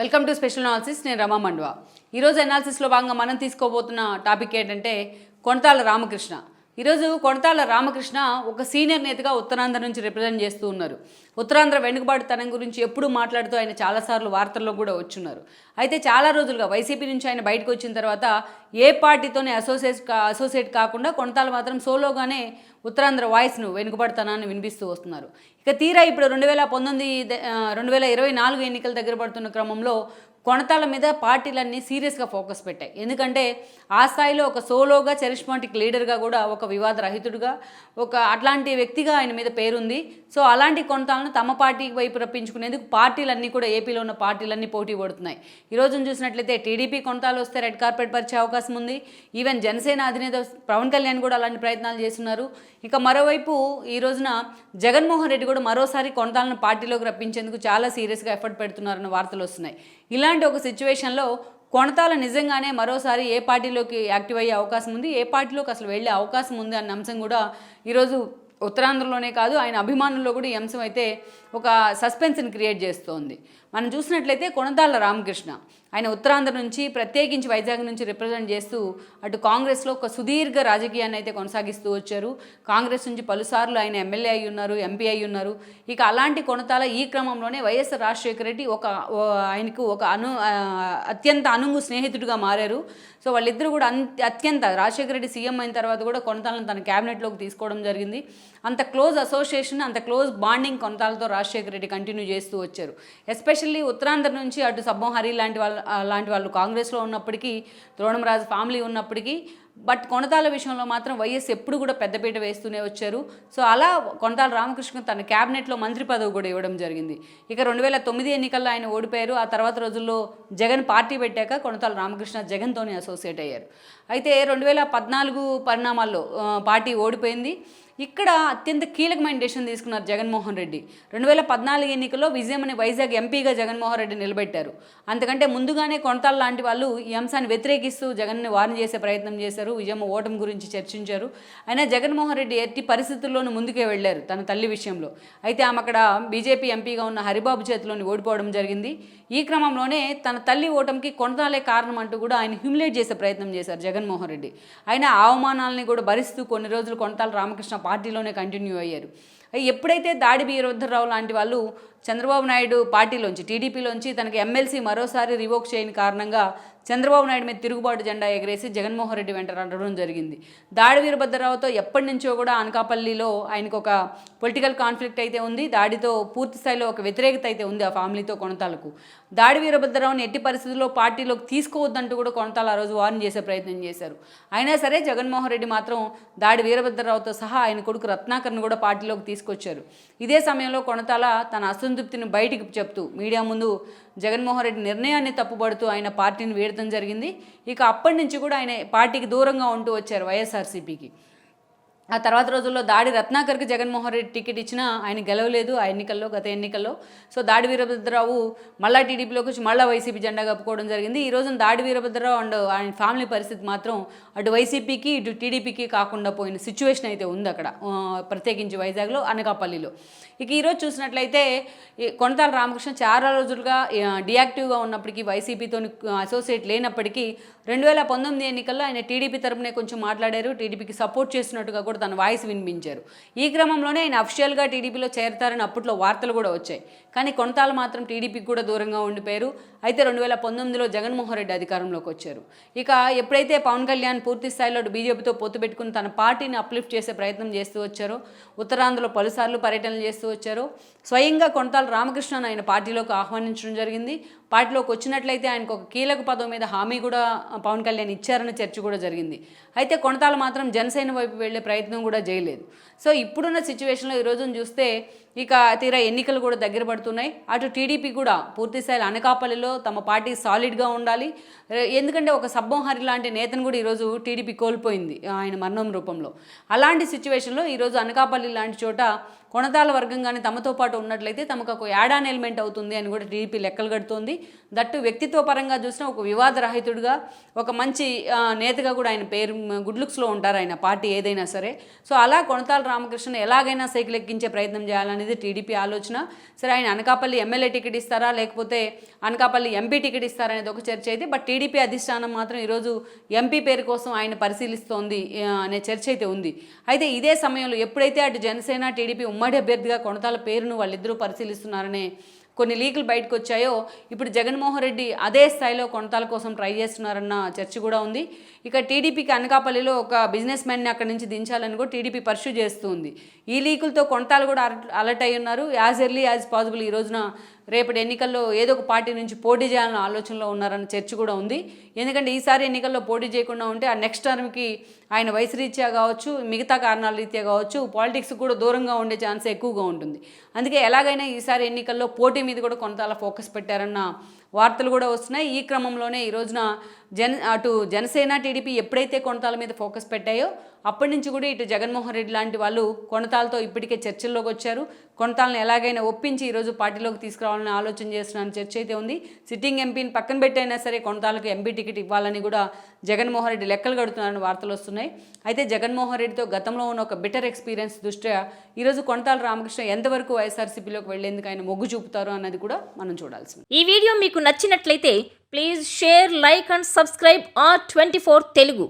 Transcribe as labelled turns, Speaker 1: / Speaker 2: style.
Speaker 1: Welcome to special analysis. నేను రమా మండవా. ఈరోజు అనాలిసిస్లో భాగంగా మనం తీసుకోబోతున్న టాపిక్ ఏంటంటే కొణతాల రామకృష్ణ. ఈరోజు కొణతాల రామకృష్ణ ఒక సీనియర్ నేతగా ఉత్తరాంధ్ర నుంచి రిప్రజెంట్ చేస్తూ ఉన్నారు. ఉత్తరాంధ్ర వెనుకబాటుతనం గురించి ఎప్పుడూ మాట్లాడుతూ ఆయన చాలాసార్లు వార్తల్లో కూడా వచ్చున్నారు. అయితే చాలా రోజులుగా వైసీపీ నుంచి ఆయన బయటకు వచ్చిన తర్వాత ఏ పార్టీతోనే అసోసియేట్ కాకుండా కొణతాలు మాత్రం సోలోగానే ఉత్తరాంధ్ర వాయిస్ను వెనుకబడతనాన్ని వినిపిస్తూ వస్తున్నారు. ఇక తీరా ఇప్పుడు 2024 ఎన్నికల దగ్గర పడుతున్న క్రమంలో కొణతాల మీద పార్టీలన్నీ సీరియస్గా ఫోకస్ పెట్టాయి. ఎందుకంటే ఆ స్థాయిలో ఒక సోలోగా చరిష్మాటిక్ లీడర్గా కూడా ఒక వివాద రహితుడుగా ఒక అట్లాంటి వ్యక్తిగా ఆయన మీద పేరుంది. సో అలాంటి కొణతాలను తమ పార్టీకి వైపు రప్పించుకునేందుకు పార్టీలన్నీ కూడా ఏపీలో ఉన్న పార్టీలన్నీ పోటీ పడుతున్నాయి. ఈరోజు చూసినట్లయితే టీడీపీ కొణతాలు వస్తే రెడ్ కార్పెట్ పరిచే అవకాశం ఉంది. ఈవెన్ జనసేన అధినేత పవన్ కళ్యాణ్ కూడా అలాంటి ప్రయత్నాలు చేస్తున్నారు. ఇక మరోవైపు ఈ రోజున జగన్మోహన్ రెడ్డి కూడా మరోసారి కొణతాలను పార్టీలోకి రప్పించేందుకు చాలా సీరియస్గా ఎఫర్ట్ పెడుతున్నారన్న వార్తలు వస్తున్నాయి. ఇలాంటి ఒక సిచ్యువేషన్లో కొణతాల నిజంగానే మరోసారి ఏ పార్టీలోకి యాక్టివ్ అయ్యే అవకాశం ఉంది, ఏ పార్టీలోకి అసలు వెళ్ళే అవకాశం ఉంది అన్న అంశం కూడా ఈరోజు ఉత్తరాంధ్రలోనే కాదు ఆయన అభిమానుల్లో కూడా ఈ అంశం అయితే ఒక సస్పెన్స్ని క్రియేట్ చేస్తోంది. మనం చూసినట్లయితే కొణతాల రామకృష్ణ ఆయన ఉత్తరాంధ్ర నుంచి ప్రత్యేకించి వైజాగ్ నుంచి రిప్రజెంట్ చేస్తూ అటు కాంగ్రెస్లో ఒక సుదీర్ఘ రాజకీయాన్ని అయితే కొనసాగిస్తూ వచ్చారు. కాంగ్రెస్ నుంచి పలుసార్లు ఆయన ఎమ్మెల్యే అయి ఉన్నారు, ఎంపీ అయి ఉన్నారు. ఇక అలాంటి కొణతాల ఈ క్రమంలోనే వైఎస్ రాజశేఖర రెడ్డి ఆయనకు ఒక అత్యంత అనుంగు స్నేహితుడిగా మారారు. సో వాళ్ళిద్దరూ కూడా అత్యంత రాజశేఖర రెడ్డి సీఎం అయిన తర్వాత కూడా కొణతాలను తన క్యాబినెట్లోకి తీసుకోవడం జరిగింది. అంత క్లోజ్ అసోసియేషన్, అంత క్లోజ్ బాండింగ్ కొణతాలతో రాజశేఖర రెడ్డి కంటిన్యూ చేస్తూ వచ్చారు. ఎస్పెషల్లీ ఉత్తరాంధ్ర నుంచి అటు సబ్బం హరి లాంటి వాళ్ళు కాంగ్రెస్లో ఉన్నప్పటికీ, ద్రోణంరాజు ఫ్యామిలీ ఉన్నప్పటికీ, బట్ కొణతాల విషయంలో మాత్రం వైఎస్ ఎప్పుడు కూడా పెద్దపీట వేస్తూనే వచ్చారు. సో అలా కొణతాల రామకృష్ణ తన క్యాబినెట్లో మంత్రి పదవి కూడా ఇవ్వడం జరిగింది. ఇక 2009 ఎన్నికల్లో ఆయన ఓడిపోయారు. ఆ తర్వాత రోజుల్లో జగన్ పార్టీ పెట్టాక కొణతాల రామకృష్ణ జగన్తోనే అసోసియేట్ అయ్యారు. అయితే 2014 పరిణామాల్లో పార్టీ ఓడిపోయింది. ఇక్కడ అత్యంత కీలకమైన డెసిషన్ తీసుకున్నారు జగన్మోహన్ రెడ్డి. 2014 ఎన్నికల్లో విజయం అనే వైజాగ్ ఎంపీగా జగన్మోహన్ రెడ్డి నిలబెట్టారు. అంతకంటే ముందుగానే కొణతాల లాంటి వాళ్ళు ఈ అంశాన్ని వ్యతిరేకిస్తూ జగన్ని వార్న్ చేసే ప్రయత్నం చేశారు. విజయం ఓటమి గురించి చర్చించారు. అయినా జగన్మోహన్ రెడ్డి ఎట్టి పరిస్థితుల్లోనూ ముందుకే వెళ్లారు తన తల్లి విషయంలో. అయితే ఆమె అక్కడ బీజేపీ ఎంపీగా ఉన్న హరిబాబు చేతిలోని ఓడిపోవడం జరిగింది. ఈ క్రమంలోనే తన తల్లి ఓటమికి కొణతాలే కారణం అంటూ కూడా ఆయన హ్యూమిలేట్ చేసే ప్రయత్నం చేశారు జగన్మోహన్ రెడ్డి. అయినా అవమానాలని కూడా భరిస్తూ కొన్ని రోజులు కొణతాల రామకృష్ణ పార్టీలోనే కంటిన్యూ అయ్యారు. ఎప్పుడైతే దాడి వీరభద్రరావు లాంటి వాళ్ళు చంద్రబాబు నాయుడు పార్టీలోంచి టీడీపీలోంచి తనకి ఎమ్మెల్సీ మరోసారి రివోక్ చేయని కారణంగా చంద్రబాబు నాయుడు మీద తిరుగుబాటు జెండా ఎగరేసి జగన్మోహన్ రెడ్డి వెంట నడవడం జరిగింది. దాడి వీరభద్రరావుతో ఎప్పటి నుంచో కూడా అనకాపల్లిలో ఆయనకు ఒక పొలిటికల్ కాన్ఫ్లిక్ట్ అయితే ఉంది. దాడితో పూర్తి స్థాయిలో ఒక వ్యతిరేకత అయితే ఉంది ఆ ఫ్యామిలీతో కొణతాలకు. దాడి వీరభద్రరావుని ఎట్టి పరిస్థితుల్లో పార్టీలోకి తీసుకోవద్దంటూ కూడా కొణతాలు ఆ రోజు వార్న్ చేసే ప్రయత్నం చేశారు. అయినా సరే జగన్మోహన్ రెడ్డి మాత్రం దాడి వీరభద్రరావుతో సహా ఆయన కొడుకు రత్నాకర్ని కూడా పార్టీలోకి తీసుకొచ్చారు. ఇదే సమయంలో కొణతాల తన అసంతృప్తిని బయటికి చెప్తూ మీడియా ముందు జగన్మోహన్ రెడ్డి నిర్ణయాన్ని తప్పుపడుతూ ఆయన పార్టీని వీడటం జరిగింది. ఇక అప్పటి నుంచి కూడా ఆయన పార్టీకి దూరంగా ఉంటూ వచ్చారు వైఎస్ఆర్సీపీకి. ఆ తర్వాత రోజుల్లో దాడి రత్నాకర్కి జగన్మోహన్ రెడ్డి టికెట్ ఇచ్చినా ఆయన గెలవలేదు ఆ ఎన్నికల్లో, గత ఎన్నికల్లో. సో దాడి వీరభద్రరావు మళ్ళా టీడీపీలోకి వచ్చి మళ్ళీ వైసీపీ జెండా కప్పుకోవడం జరిగింది. ఈ రోజున దాడి వీరభద్రరావు అండ్ ఆయన ఫ్యామిలీ పరిస్థితి మాత్రం అటు వైసీపీకి ఇటు టీడీపీకి కాకుండా పోయిన సిచ్యువేషన్ అయితే ఉంది అక్కడ, ప్రత్యేకించి వైజాగ్లో, అనకాపల్లిలో. ఇక ఈరోజు చూసినట్లయితే కొణతాల రామకృష్ణ చాలా రోజులుగా డియాక్టివ్గా ఉన్నప్పటికీ, వైసీపీతో అసోసియేట్ లేనప్పటికీ 2019 ఎన్నికల్లో ఆయన టీడీపీ తరపునే కొంచెం మాట్లాడారు. టీడీపీకి సపోర్ట్ చేస్తున్నట్టుగా కూడా తన వాయిస్ వినిపించారు. ఈ క్రమంలోనే ఆయన అఫిషియల్గా టీడీపీలో చేరతారని అప్పట్లో వార్తలు కూడా వచ్చాయి. కానీ కొణతాలు మాత్రం టీడీపీకి కూడా దూరంగా ఉండిపోయారు. అయితే 2019లో జగన్మోహన్ రెడ్డి అధికారంలోకి వచ్చారు. ఇక ఎప్పుడైతే పవన్ కళ్యాణ్ పూర్తి స్థాయిలో బీజేపీతో పొత్తు పెట్టుకుని తన పార్టీని అప్లిఫ్ట్ చేసే ప్రయత్నం చేస్తూ వచ్చారో, ఉత్తరాంధ్రలో పలుసార్లు పర్యటనలు చేస్తూ వచ్చారో, స్వయంగా కొణతాల రామకృష్ణను ఆయన పార్టీలోకి ఆహ్వానించడం జరిగింది. పార్టీలోకి వచ్చినట్లయితే ఆయనకు ఒక కీలక పదవి మీద హామీ కూడా పవన్ కళ్యాణ్ ఇచ్చారన్న చర్చ కూడా జరిగింది. అయితే కొణతాలు మాత్రం జనసేన వైపు వెళ్లే ప్రయత్నం కూడా చేయలేదు. సో ఇప్పుడున్న సిచ్యువేషన్లో ఈ రోజున చూస్తే ఇక తీరా ఎన్నికలు కూడా దగ్గర పడుతున్నాయి. అటు టీడీపీ కూడా పూర్తి స్థాయిలో అనకాపల్లిలో తమ పార్టీ సాలిడ్గా ఉండాలి. ఎందుకంటే ఒక సబ్బం హరి లాంటి నేతను కూడా ఈరోజు టీడీపీ కోల్పోయింది ఆయన మరణం రూపంలో. అలాంటి సిచ్యువేషన్లో ఈరోజు అనకాపల్లి లాంటి చోట కొనతాల వర్గం కానీ తమతో పాటు ఉన్నట్లయితే తమకు ఒక యాడాన్ ఎలిమెంట్ అవుతుంది అని కూడా టీడీపీ లెక్కలు కడుతోంది. దట్టు వ్యక్తిత్వ పరంగా చూసినా ఒక వివాదరహితుడిగా, ఒక మంచి నేతగా కూడా ఆయన పేరు గుడ్ లుక్స్లో ఉంటారు ఆయన పార్టీ ఏదైనా సరే. సో అలా కొనతాల రామకృష్ణ ఎలాగైనా సైకిల్ ఎక్కించే ప్రయత్నం చేయాలనేది టీడీపీ ఆలోచన. సరే, ఆయన అనకాపల్లి ఎమ్మెల్యే టికెట్ ఇస్తారా లేకపోతే అనకాపల్లి ఎంపీ టికెట్ ఇస్తారా అనేది ఒక చర్చ అయితే, బట్ టీడీపీ అధిష్టానం మాత్రం ఈరోజు ఎంపీ పేరు కోసం ఆయన పరిశీలిస్తోంది అనే చర్చ అయితే ఉంది. అయితే ఇదే సమయంలో ఎప్పుడైతే అటు జనసేన టీడీపీ ఉమ్మడి అభ్యర్థిగా కొనతాల పేరును వాళ్ళిద్దరూ పరిశీలిస్తున్నారనే కొన్ని లీకులు బయటకు వచ్చాయో, ఇప్పుడు జగన్మోహన్ రెడ్డి అదే స్థాయిలో కొనతాల కోసం ట్రై చేస్తున్నారన్న చర్చ కూడా ఉంది. ఇక టీడీపీకి అనకాపల్లిలో ఒక బిజినెస్ మ్యాన్ని అక్కడి నుంచి దించాలని కూడా టీడీపీ పర్స్యూ చేస్తుంది. ఈ లీకులతో కొనతాలు కూడా అలర్ట్ అయి ఉన్నారు. యాజ్ ఎర్లీ యాజ్ పాసిబుల్ ఈ రోజున రేపటి ఎన్నికల్లో ఏదో ఒక పార్టీ నుంచి పోటీ చేయాలన్న ఆలోచనలో ఉన్నారన్న చర్చ కూడా ఉంది. ఎందుకంటే ఈసారి ఎన్నికల్లో పోటీ చేయకుండా ఉంటే ఆ నెక్స్ట్ టర్మ్కి ఆయన వయసు రీత్యా కావచ్చు, మిగతా కారణాల రీత్యా కావచ్చు, పాలిటిక్స్ కూడా దూరంగా ఉండే ఛాన్స్ ఎక్కువగా ఉంటుంది. అందుకే ఎలాగైనా ఈసారి ఎన్నికల్లో పోటీ మీద కూడా కొంత ఫోకస్ పెట్టారన్న వార్తలు కూడా వస్తున్నాయి. ఈ క్రమంలోనే ఈ రోజున అటు జనసేన టీడీపీ ఎప్పుడైతే కొనతాల మీద ఫోకస్ పెట్టాయో అప్పటి నుంచి కూడా ఇటు జగన్మోహన్ రెడ్డి లాంటి వాళ్ళు కొనతాలతో ఇప్పటికే చర్చల్లోకి వచ్చారు. కొనతాలను ఎలాగైనా ఒప్పించి ఈరోజు పార్టీలోకి తీసుకురావాలని ఆలోచన చేస్తున్న చర్చ అయితే ఉంది. సిట్టింగ్ ఎంపీని పక్కన పెట్టైనా సరే కొనతాలకు ఎంపీ టికెట్ ఇవ్వాలని కూడా జగన్మోహన్ రెడ్డి లెక్కలు కడుతున్నారని వార్తలు వస్తున్నాయి. అయితే జగన్మోహన్ రెడ్డితో గతంలో ఉన్న ఒక బెటర్ ఎక్స్పీరియన్స్ దృష్ట్యా ఈరోజు కొనతాల రామకృష్ణ ఎంతవరకు వైఎస్ఆర్సీపీలోకి వెళ్లేందుకు ఆయన మొగ్గు చూపుతారు అన్నది కూడా మనం చూడాల్సింది.
Speaker 2: ఈ వీడియో మీకు నచ్చినట్లయితే please share, like and subscribe R24 Telugu.